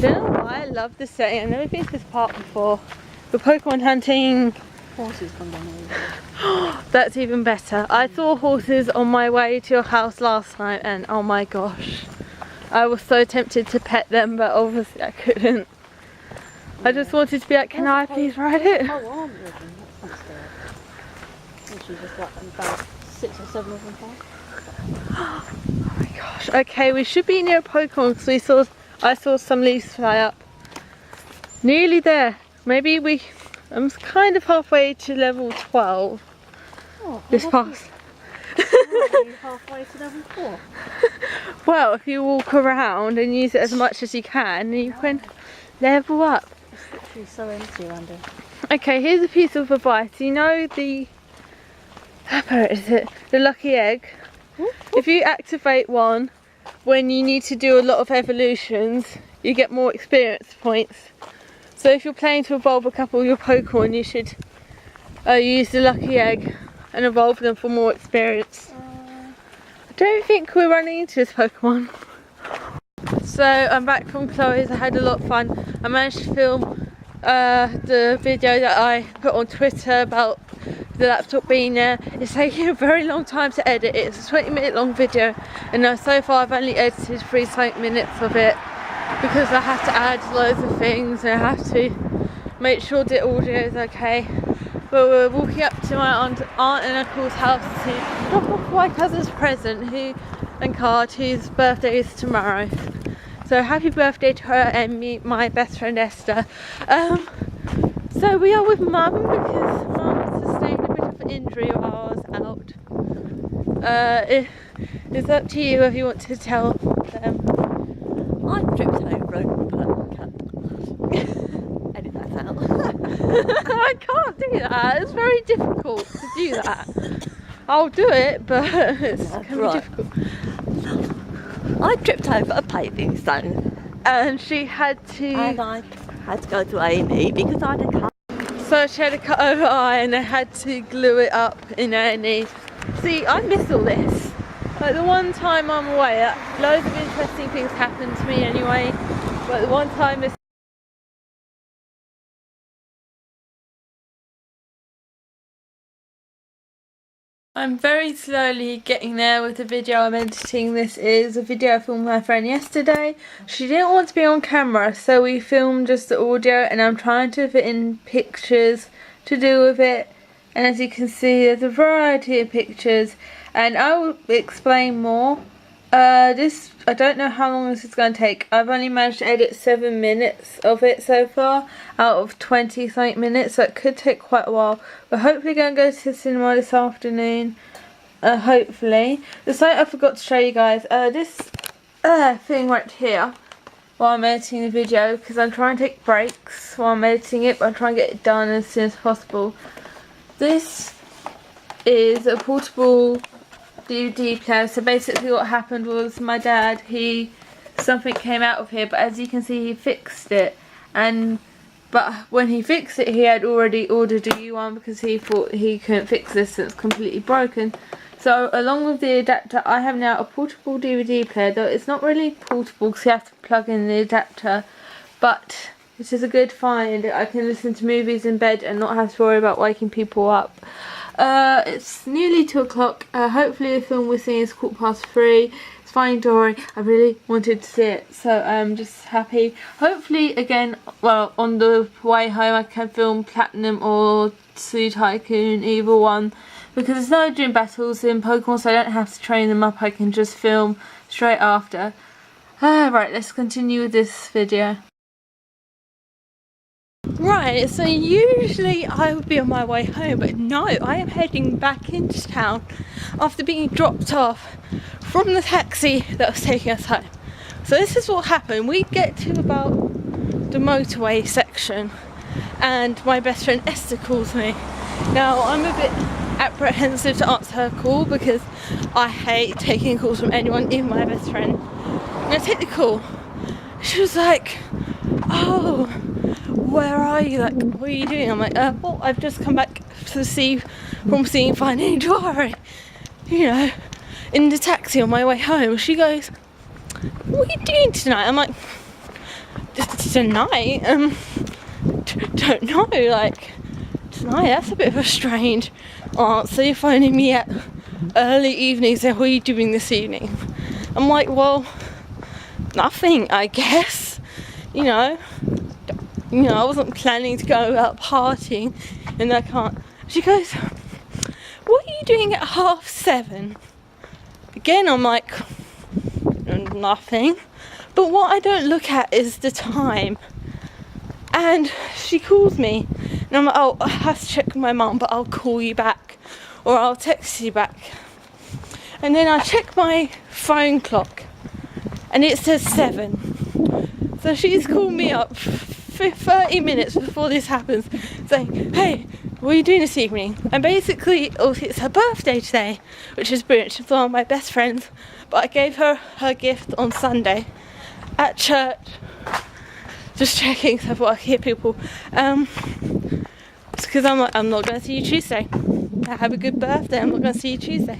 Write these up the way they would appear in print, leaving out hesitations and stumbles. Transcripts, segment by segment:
don't know why I love this setting. I've never been to this park before. The Pokemon hunting. Horses come down here. That's even better. I saw horses on my way to your house last night and oh my gosh. I was so tempted to pet them, but obviously I couldn't. Yeah. I just wanted to be like, can I please ride it? Oh, aren't you? That's not scary. She's just like about 6 or 7 of them far. Oh my gosh. Okay, we should be near a Pokemon because I saw some leaves fly up. Nearly there. Maybe I'm kind of halfway to level 12. Oh, this pass. Are you halfway to level 4? Well, if you walk around and use it as much as you can can level up. It's literally so empty around here. Okay, here's a piece of advice. You know the lucky egg? If you activate one when you need to do a lot of evolutions, you get more experience points. So if you're planning to evolve a couple of your Pokemon, you should use the lucky egg and evolve them for more experience. I don't think we're running into this Pokemon. So I'm back from Chloe's. I had a lot of fun. I managed to film the video that I put on Twitter about the laptop being there. It's taking a very long time to edit. It's a 20-minute long video and so far I've only edited 3 minutes of it because I have to add loads of things and I have to make sure the audio is okay. But we're walking up to my aunt and uncle's house to drop off my cousin's present and card, whose birthday is tomorrow. So happy birthday to her and me, my best friend Esther. So we are with Mum because Mum sustained a bit of an injury while I was out. It's up to you if you want to tell them. I tripped over but can't edit that out. I can't do that. It's very difficult to do that. I'll do it, but it's going to be difficult. I tripped over a paving stone and she had to... And I had to go to A&E because I had a cut. So she had a cut over eye and they had to glue it up in A&E. See, I miss all this. Like the one time I'm away, loads of interesting things happen to me anyway. But the one time it's... I'm very slowly getting there with the video I'm editing. This is a video I filmed with my friend yesterday. She didn't want to be on camera, so we filmed just the audio and I'm trying to fit in pictures to do with it. And as you can see, there's a variety of pictures and I will explain more. I don't know how long this is going to take. I've only managed to edit 7 minutes of it so far out of 20-something minutes, so it could take quite a while. We're hopefully going to go to the cinema this afternoon. Hopefully. There's something I forgot to show you guys. This thing right here while I'm editing the video, because I'm trying to take breaks while I'm editing it, but I'm trying to get it done as soon as possible. This is a portable DVD player. So basically what happened was my dad, something came out of here, but as you can see he fixed it, but when he fixed it he had already ordered a new one because he thought he couldn't fix this and it's completely broken. So along with the adapter I have now a portable DVD player, though it's not really portable because you have to plug in the adapter, but this is a good find. I can listen to movies in bed and not have to worry about waking people up. It's nearly 2 o'clock. Hopefully the film we're seeing is 3:15. It's Finding Dory. I really wanted to see it, so I'm just happy. Hopefully again, well, on the way home I can film Platinum or Zoo Tycoon, either one, because there's no gym battles in Pokemon, so I don't have to train them up. I can just film straight after. Right, let's continue with this video. Right, so usually I would be on my way home, but no, I am heading back into town after being dropped off from the taxi that was taking us home. So this is what happened. We get to about the motorway section and my best friend Esther calls me. Now I'm a bit apprehensive to answer her call because I hate taking calls from anyone, even my best friend. And I take the call. She was like, oh, where are you? Like, what are you doing? I'm like, well, I've just come back to from seeing Finding Dory, you know, in the taxi on my way home. She goes, what are you doing tonight? I'm like, tonight, don't know, like, tonight, that's a bit of a strange answer. You're phoning me at early evening, so what are you doing this evening? I'm like, well, nothing, I guess. You know, I wasn't planning to go out partying, and I can't. She goes, what are you doing at 7:30? Again, I'm like, nothing. But what I don't look at is the time. And she calls me, and I'm like, oh, I have to check with my mum, but I'll call you back, or I'll text you back. And then I check my phone clock, and it says 7. So she's called me up for 30 minutes before this happens, saying, hey, what are you doing this evening? And basically, it's her birthday today, which is brilliant. She's one of my best friends, but I gave her her gift on Sunday at church. Just checking, so I thought I could hear people. Because I'm like, I'm not going to see you Tuesday. Have a good birthday, I'm not going to see you Tuesday.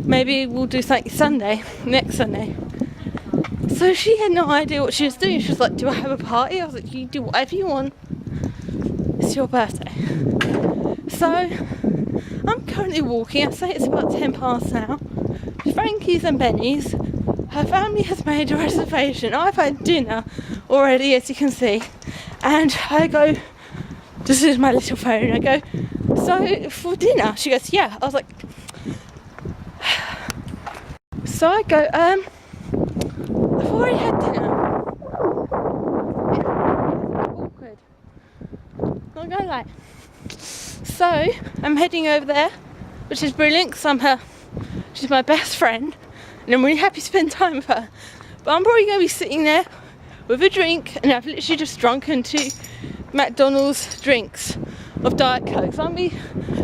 Maybe we'll do something Sunday, next Sunday. So she had no idea what she was doing. She was like, do I have a party? I was like, you do whatever you want. It's your birthday. So I'm currently walking. I'd say it's about 10 past now. Frankie's and Benny's. Her family has made a reservation. I've had dinner already, as you can see. And I go, this is my little phone. I go, so for dinner? She goes, yeah. I was like, so I go, I've already had dinner. It's awkward. Not gonna lie. So I'm heading over there, which is brilliant because she's my best friend, and I'm really happy to spend time with her. But I'm probably going to be sitting there with a drink, and I've literally just drunken 2 McDonald's drinks of Diet Coke. So I'll be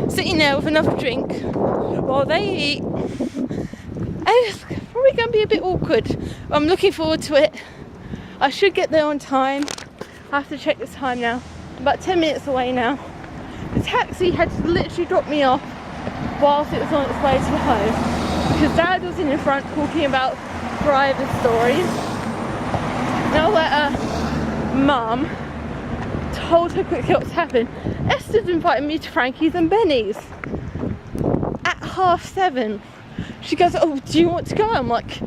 sitting there with another drink while they eat, and it's probably going to be a bit awkward. I'm looking forward to it. I should get there on time. I have to check the time now. I'm about 10 minutes away now. The taxi had to literally drop me off whilst it was on its way to home, because Dad was in the front talking about driver stories. Now that Mum told her quickly what's happened, Esther's invited me to Frankie's and Benny's at 7:30. She goes, oh, do you want to go? I'm like,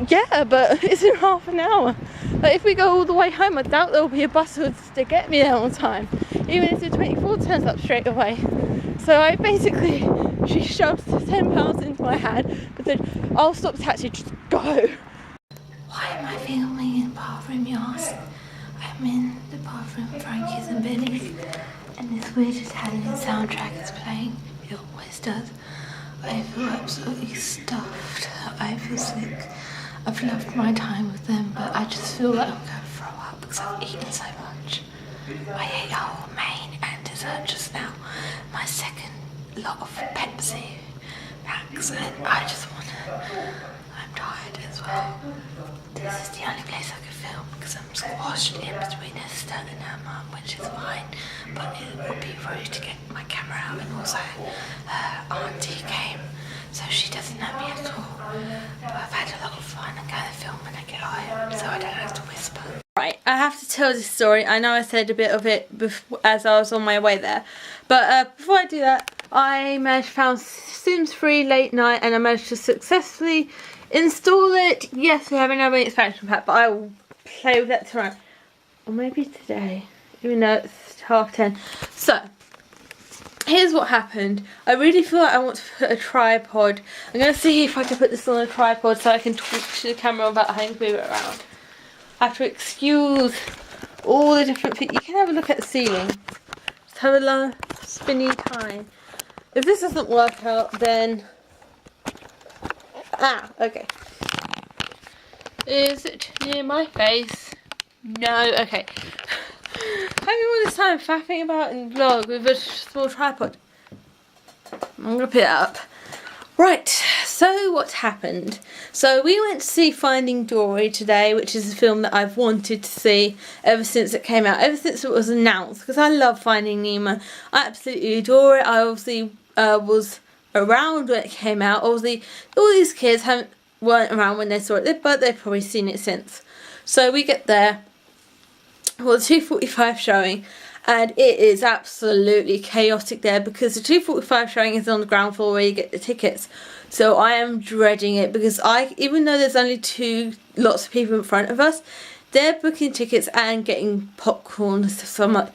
yeah, but it's in half an hour. Like, if we go all the way home, I doubt there'll be a bus to get me there on time, even if the 24 turns up straight away. So she shoves £10 into my hand, but then I'll stop the taxi, just go. Why am I filming in the bathroom, you ask? I'm in the bathroom of Frankie's and Benny's, and this weird Italian soundtrack is playing. It always does. I feel absolutely stuffed. I feel sick. I've loved my time with them, but I just feel like I'm going to throw up because I've eaten so much. I ate a whole main and dessert just now. My second lot of Pepsi packs, and I just want to... I'm tired as well. This is the only place I could film because I'm squashed in between Esther and her mum, which is fine, but it would be rude to get my camera out, and also her auntie came, so she doesn't know me at all. But I've had a lot of fun. I'm going to film when I get home, so I don't have to whisper. Right, I have to tell this story. I know I said a bit of it as I was on my way there, but before I do that, I managed to find Sims 3 late night, and I managed to successfully install it. Yes, we have another expansion pack, but I will play with that tomorrow, or maybe today, even though it's 10:30. So here's what happened. I really feel like I want to put a tripod. I'm going to see if I can put this on a tripod so I can talk to the camera about having to move it around. I have to excuse all the different things. You can have a look at the ceiling. Just have a little spinny time. If this doesn't work out, then... okay. Is it near my face? No, okay. Having all this time faffing about in vlog with a small tripod. I'm gonna put it up. Right, so what happened? So we went to see Finding Dory today, which is a film that I've wanted to see ever since it came out, ever since it was announced, because I love Finding Nemo. I absolutely adore it. I obviously was around when it came out. Obviously, all these kids weren't around when they saw it, but they've probably seen it since. So we get there, well, the 2:45 showing, and it is absolutely chaotic there because the 2:45 showing is on the ground floor where you get the tickets. So I am dreading it because even though there's only lots of people in front of us, they're booking tickets and getting popcorn and stuff. So I'm like,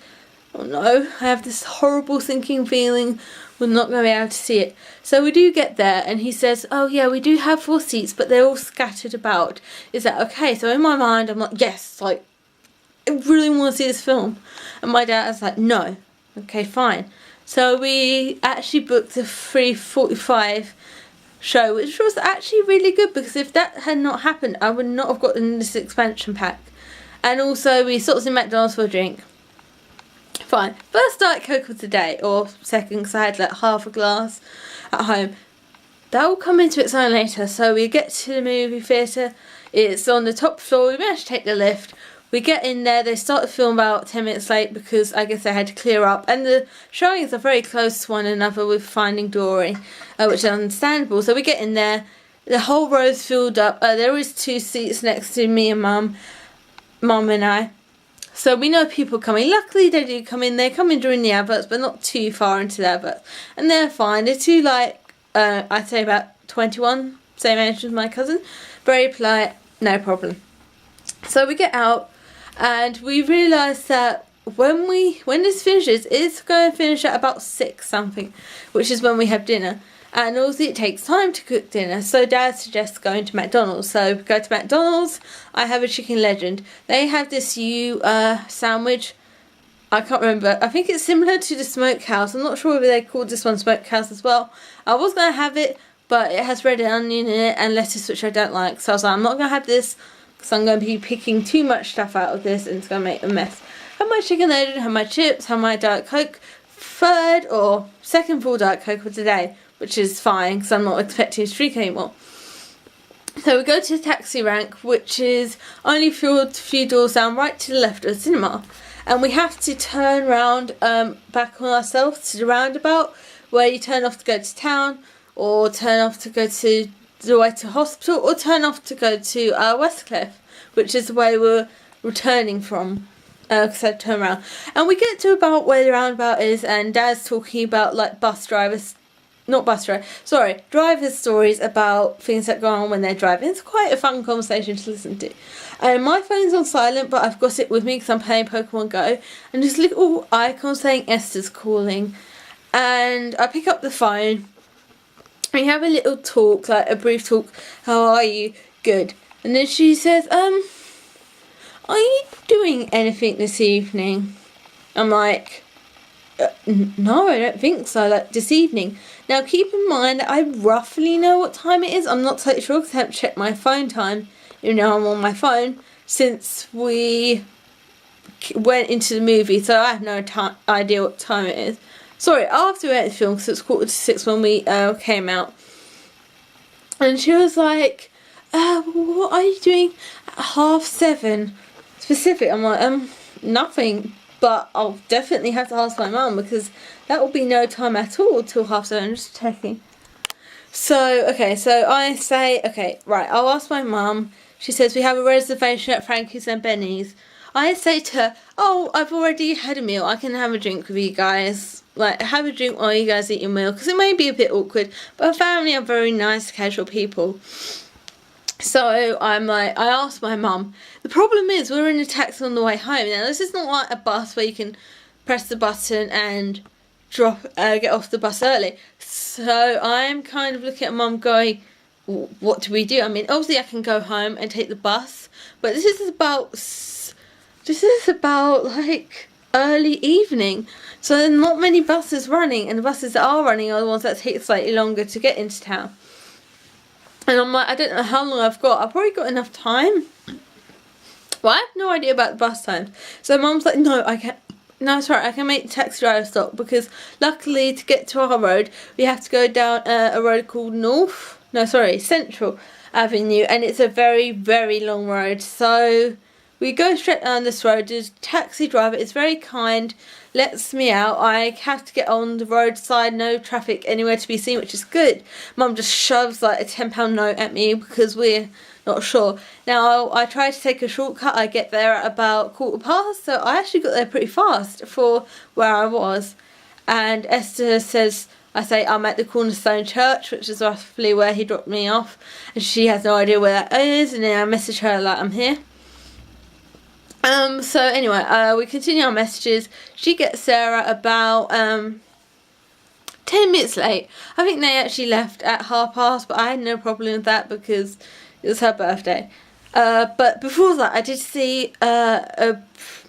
oh no, I have this horrible sinking feeling we're not going to be able to see it. So we do get there and he says, oh yeah, we do have 4 seats, but they're all scattered about. Is that okay? So in my mind, I'm like, yes, like, I really want to see this film. And my dad was like, no. Okay, fine. So we actually booked the 3:45 show, which was actually really good because if that had not happened, I would not have gotten this expansion pack. And also we stopped in McDonald's for a drink. Fine. First Diet Coke of the day, or second because I had like half a glass at home. That will come into its own later. So we get to the movie theatre. It's on the top floor. We managed to take the lift. We get in there. They start the film about 10 minutes late because I guess they had to clear up. And the showings are very close to one another with Finding Dory, which is understandable. So we get in there. The whole row's filled up. There is 2 seats next to me and Mum and I. So we know people coming. Luckily they do come in. They come in during the adverts, but not too far into the adverts. And they're fine. They're 2 like, I'd say about 21. Same age as my cousin. Very polite. No problem. So we get out. And we realise that when this finishes, it's going to finish at about 6 something, which is when we have dinner. And also it takes time to cook dinner, so Dad suggests going to McDonald's. So we go to McDonald's. I have a Chicken Legend. They have this sandwich. I can't remember. I think it's similar to the Smokehouse. I'm not sure whether they called this one Smokehouse as well. I was going to have it, but it has red onion in it and lettuce, which I don't like. So I was like, I'm not going to have this. So I'm going to be picking too much stuff out of this and it's going to make a mess. Have my Chicken Legend, have my chips, have my Diet Coke. Third or second full Diet Coke for today, which is fine because I'm not expecting to drink anymore. So we go to the taxi rank, which is only a few doors down, right to the left of the cinema. And we have to turn round back on ourselves to the roundabout where you turn off to go to town or turn off to go to the way to hospital or turn off to go to Westcliff, which is the way we're returning from, because I turn around. And we get to about where the roundabout is and Dad's talking about like drivers stories about things that go on when they're driving. It's quite a fun conversation to listen to. And my phone's on silent, but I've got it with me because I'm playing Pokemon Go, and this little icon saying Esther's calling, and I pick up the phone. We have a little talk, like a brief talk. How are you? Good. And then she says, are you doing anything this evening? I'm like, no, I don't think so, like this evening. Now keep in mind that I roughly know what time it is. I'm not totally sure because I haven't checked my phone time, even though I'm on my phone, since we went into the movie, so I have no idea what time it is. Sorry, after we went to the film, because it was 5:45 when we came out. And she was like, what are you doing at 7:30? Specific. I'm like, nothing. But I'll definitely have to ask my mum because that will be no time at all till 7:30. I'm just checking. So, okay, so I say, okay, right, I'll ask my mum. She says we have a reservation at Frankie's and Benny's. I say to her, oh, I've already had a meal. I can have a drink with you guys. Like, have a drink while you guys eat your meal. Because it may be a bit awkward. But our family are very nice, casual people. So I'm like, I asked my mum. The problem is we're in a taxi on the way home. Now, this is not like a bus where you can press the button and get off the bus early. So I'm kind of looking at mum going, what do we do? I mean, obviously I can go home and take the bus. But this is about like early evening, so there are not many buses running, and the buses that are running are the ones that take slightly longer to get into town. And I'm like, I don't know how long I've got. I've probably got enough time. Well, I have no idea about the bus times. So Mum's like, no, I can't. No, sorry, I can make the taxi driver stop because luckily to get to our road we have to go down a road called Central Avenue, and it's a very, very long road. So we go straight down this road. The taxi driver is very kind, lets me out. I have to get on the roadside, no traffic anywhere to be seen, which is good. Mum just shoves like a £10 note at me because we're not sure. Now I try to take a shortcut. I get there at about 15:15, so I actually got there pretty fast for where I was. And Esther says, I say I'm at the Cornerstone Church, which is roughly where he dropped me off, and she has no idea where that is, and then I message her like I'm here. So anyway, we continue our messages. She gets Sarah about 10 minutes late. I think they actually left at past, but I had no problem with that because it was her birthday. But before that, I did see a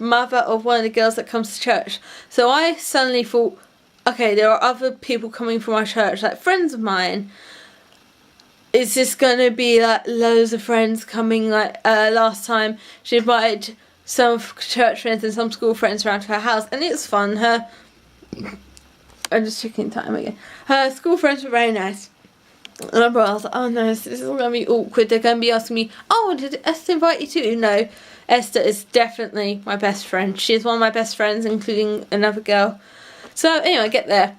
mother of one of the girls that comes to church. So I suddenly thought, okay, there are other people coming from our church, like friends of mine. Is this going to be like loads of friends coming? Like last time, she invited some church friends and some school friends around to her house, and it was fun. I'm just checking time again. Her school friends were very nice. And I was like, oh no, this is going to be awkward. They're going to be asking me, oh, did Esther invite you too? No, Esther is definitely my best friend. She is one of my best friends, including another girl. So anyway, I get there.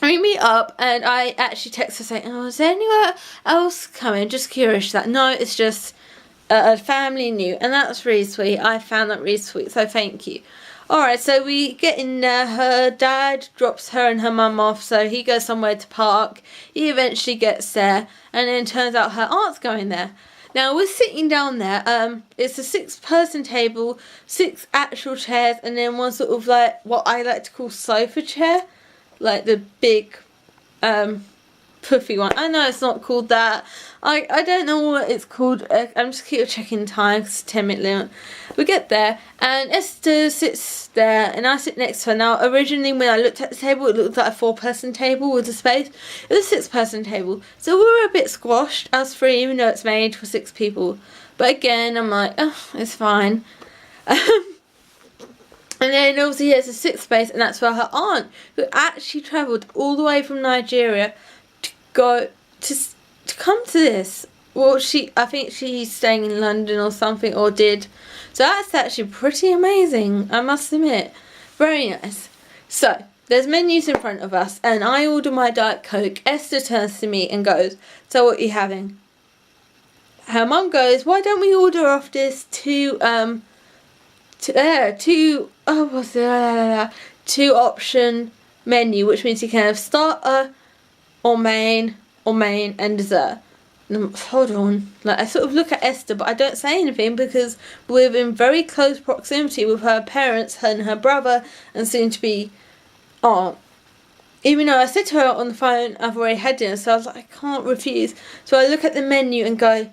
We meet up, and I actually text her saying, oh, is there anyone else coming? Just curious. That no, it's just a family new, and that's really sweet. I found that really sweet, so thank you. Alright, so we get in there. Her dad drops her and her mum off, so he goes somewhere to park. He eventually gets there, and then turns out her aunt's going there. Now we're sitting down there. It's a 6-person table, 6 actual chairs, and then one sort of like what I like to call sofa chair, like the big puffy one. I know it's not called that. I don't know what it's called. I'm just keep checking time because it's 10-minute limit. We get there, and Esther sits there, and I sit next to her. Now, originally when I looked at the table, it looked like a 4-person table with a space. It was a 6-person table, so we were a bit squashed as 3, even though it's made for 6 people. But again, I'm like, oh, it's fine. And then obviously there's a 6th space, and that's for her aunt, who actually travelled all the way from Nigeria to go to come to this. Well, I think she's staying in London or something, or did. So that's actually pretty amazing, I must admit. Very nice. So there's menus in front of us, and I order my Diet Coke. Esther turns to me and goes, so what are you having? Her mum goes, why don't we order off this two option menu, which means you can have starter or main and dessert. Hold on, like I sort of look at Esther, but I don't say anything because we're in very close proximity with her parents, her and her brother, and soon to be aunt. Even though I said to her on the phone I've already had dinner, so I was like, I can't refuse. So I look at the menu and go,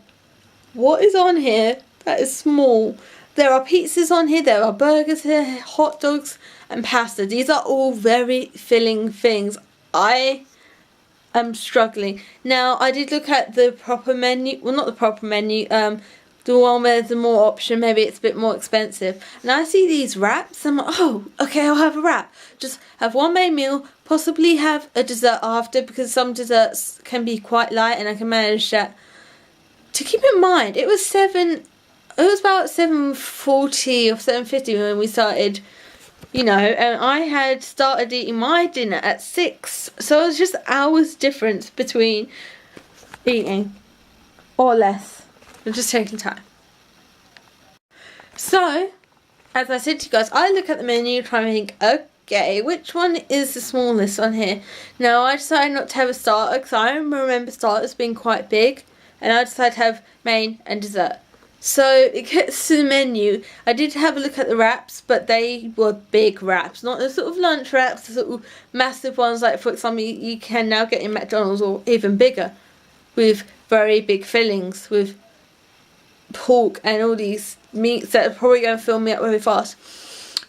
what is on here that is small? There are pizzas on here, there are burgers here, hot dogs and pasta. These are all very filling things. I am struggling. Now, I did look at the proper menu, well, not the proper menu, the one where there's more option, maybe it's a bit more expensive. And I see these wraps, I'm like, oh, okay, I'll have a wrap. Just have one main meal, possibly have a dessert after, because some desserts can be quite light and I can manage that. To keep in mind, it was about 7:40 or 7:50 when we started, you know, and I had started eating my dinner at 6, so it was just hours difference between eating, or less. I'm just taking time. So, as I said to you guys, I look at the menu trying to think, okay, which one is the smallest on here? Now, I decided not to have a starter because I remember starters being quite big, and I decided to have main and dessert. So it gets to the menu. I did have a look at the wraps, but they were big wraps, not the sort of lunch wraps, the sort of massive ones like, for example, you can now get in McDonald's, or even bigger, with very big fillings, with pork and all these meats that are probably going to fill me up very fast.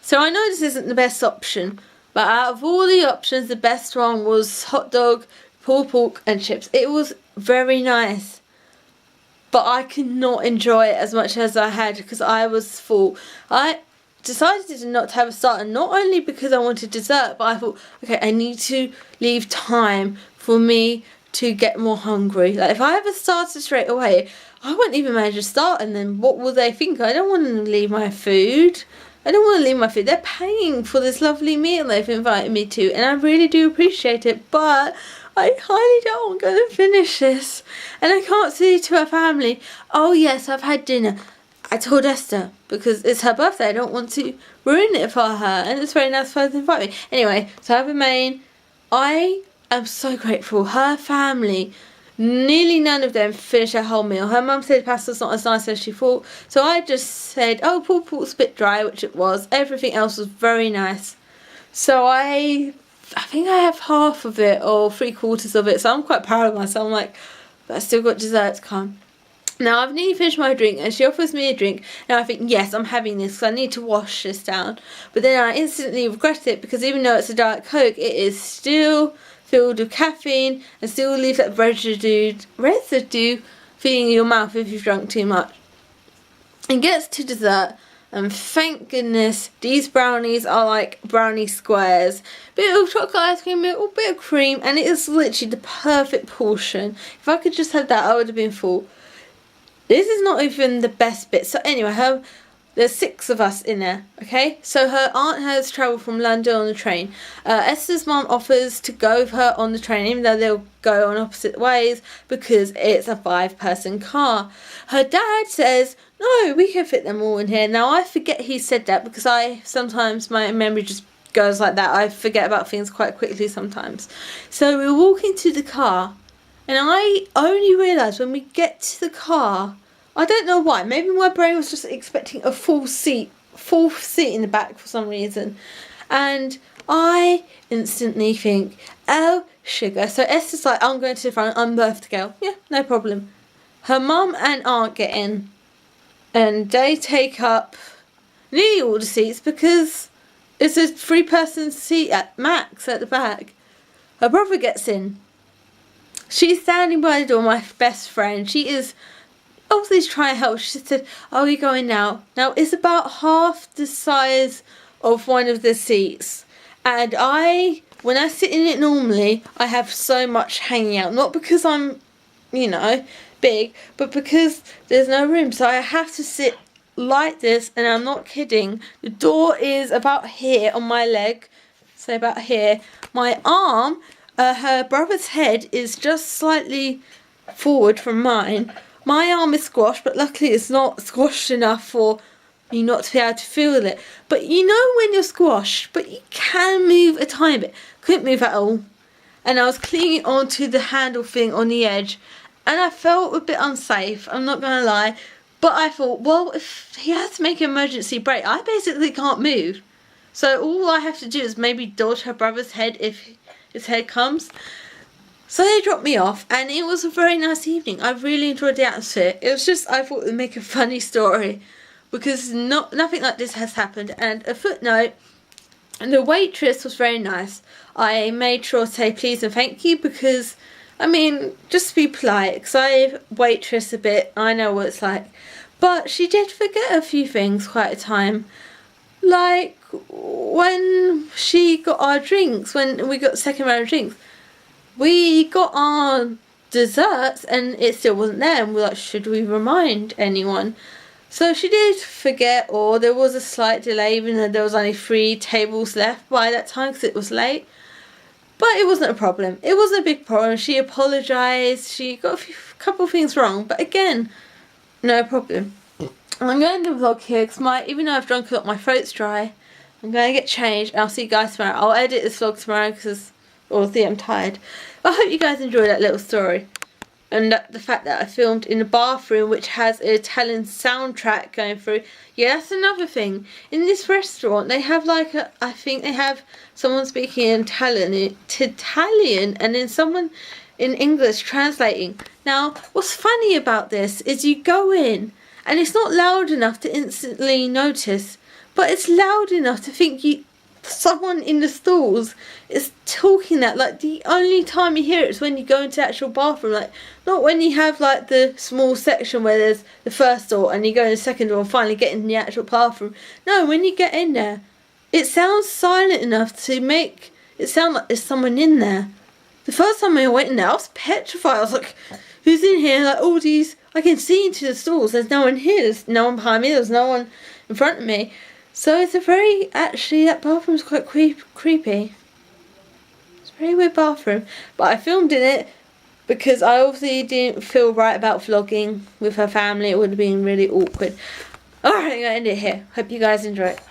So I know this isn't the best option, but out of all the options, the best one was hot dog, pulled pork and chips. It was very nice. But I could not enjoy it as much as I had because I was full. I decided not to have a starter, not only because I wanted dessert, but I thought, okay, I need to leave time for me to get more hungry. Like, if I have a starter straight away, I won't even manage to start, and then what will they think? I don't want to leave my food. I don't want to leave my food. They're paying for this lovely meal they've invited me to, and I really do appreciate it, but I highly doubt I'm going to finish this. And I can't say to her family, oh yes, I've had dinner. I told Esther, because it's her birthday, I don't want to ruin it for her, and it's very nice for her to invite me. Anyway, so I have a main. I am so grateful. Her family, nearly none of them finished her whole meal. Her mum said pasta's not as nice as she thought, so I just said, oh, pulled pork's a bit dry, which it was. Everything else was very nice. So I think I have half of it, or 3/4 of it, so I'm quite proud of myself. I'm like, but I still got dessert to come. Now I've nearly finished my drink, and she offers me a drink. Now I think, yes, I'm having this because I need to wash this down. But then I instantly regret it, because even though it's a Diet Coke, it is still filled with caffeine and still leaves that residue filling your mouth if you've drunk too much. It gets to dessert, and thank goodness these brownies are like brownie squares. Bit of chocolate ice cream, a little bit of cream, and it is literally the perfect portion. If I could just have that, I would have been full. This is not even the best bit. So anyway, there's 6 of us in there, okay? So her aunt has travelled from London on the train. Esther's mum offers to go with her on the train, even though they'll go on opposite ways, because it's a 5-person car. Her dad says, no, we can fit them all in here. Now I forget he said that, because sometimes my memory just goes like that. I forget about things quite quickly sometimes. So we're walking to the car, and I only realise when we get to the car, I don't know why, maybe my brain was just expecting a fourth seat in the back for some reason. And I instantly think, oh, sugar. So Esther's like, I'm going to the front, I'm birthday girl. Yeah, no problem. Her mum and aunt get in, and they take up nearly all the seats, because it's a 3-person seat at max at the back. Her brother gets in. She's standing by the door, my best friend. She is obviously trying to help. She said, oh, you're going now. Now, it's about half the size of one of the seats. And when I sit in it normally, I have so much hanging out. Not because I'm, big, but because there's no room. So I have to sit like this, and I'm not kidding. The door is about here on my leg. So about here. My arm, her brother's head is just slightly forward from mine. My arm is squashed, but luckily it's not squashed enough for you not to be able to feel it. But you know when you're squashed, but you can move a tiny bit. Couldn't move at all. And I was clinging onto the handle thing on the edge, and I felt a bit unsafe, I'm not going to lie. But I thought, well, if he has to make an emergency brake, I basically can't move. So all I have to do is maybe dodge her brother's head if his head comes. So they dropped me off, and it was a very nice evening. I really enjoyed the atmosphere. It was just, I thought it would make a funny story, because nothing like this has happened. And a footnote, the waitress was very nice. I made sure to say please and thank you, because, just to be polite, because I waitress a bit, I know what it's like. But she did forget a few things quite a time. Like when she got our drinks, when we got the second round of drinks, we got our desserts and it still wasn't there, and we're like, should we remind anyone? So she did forget, or there was a slight delay, even though there was only 3 tables left by that time because it was late. But it wasn't a problem. It wasn't a big problem. She apologised. She got a couple of things wrong, but again, no problem. I'm going to vlog here because even though I've drunk a lot, my throat's dry. I'm going to get changed, and I'll see you guys tomorrow. I'll edit this vlog tomorrow because obviously I'm tired. But I hope you guys enjoyed that little story. And the fact that I filmed in a bathroom which has an Italian soundtrack going through. Yeah, that's another thing. In this restaurant, they have I think they have someone speaking in Italian and then someone in English translating. Now, what's funny about this is you go in and it's not loud enough to instantly notice, but it's loud enough to think someone in the stalls is talking that. Like, the only time you hear it is when you go into the actual bathroom, like not when you have the small section where there's the first door and you go in the second door and finally get in the actual bathroom. No, when you get in there, it sounds silent enough to make it sound like there's someone in there. The first time I went in there, I was petrified. I was like, who's in here? Like, all these, I can see into the stalls, there's no one here, there's no one behind me, there's no one in front of me. So it's a very, actually that bathroom's quite creepy. It's a very weird bathroom. But I filmed in it because I obviously didn't feel right about vlogging with her family. It would have been really awkward. Alright, I'm going to end it here. Hope you guys enjoy it.